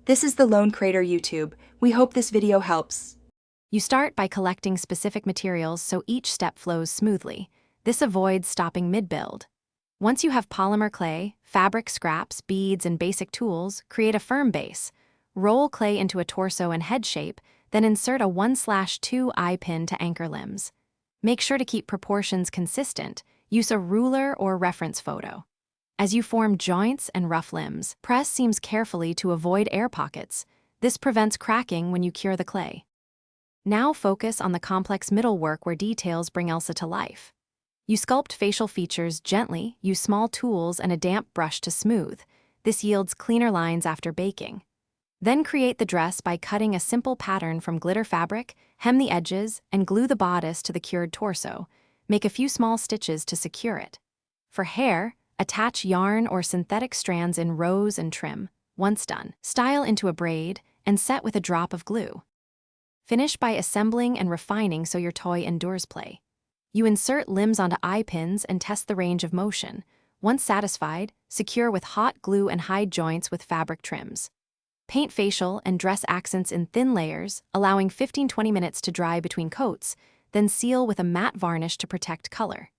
This is the Lone Crater YouTube. We hope this video helps. You start by collecting specific materials so each step flows smoothly. This avoids stopping mid-build. Once you have polymer clay, fabric scraps, beads, and basic tools, create a firm base. Roll clay into a torso and head shape, then insert a 1/2 eye pin to anchor limbs. Make sure to keep proportions consistent. Use a ruler or reference photo. As you form joints and rough limbs, press seams carefully to avoid air pockets. This prevents cracking when you cure the clay. Now focus on the complex middle work where details bring Elsa to life. You sculpt facial features gently, use small tools and a damp brush to smooth. This yields cleaner lines after baking. Then create the dress by cutting a simple pattern from glitter fabric, hem the edges, and glue the bodice to the cured torso. Make a few small stitches to secure it. For hair, attach yarn or synthetic strands in rows and trim. Once done, style into a braid and set with a drop of glue. Finish by assembling and refining so your toy endures play. You insert limbs onto eye pins and test the range of motion. Once satisfied, secure with hot glue and hide joints with fabric trims. Paint facial and dress accents in thin layers, allowing 15-20 minutes to dry between coats, then seal with a matte varnish to protect color.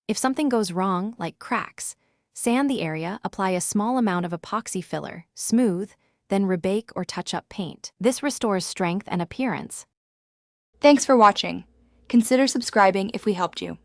If something goes wrong, like cracks, sand the area, apply a small amount of epoxy filler, smooth, then rebake or touch up paint. This restores strength and appearance. Thanks for watching. Consider subscribing if we helped you.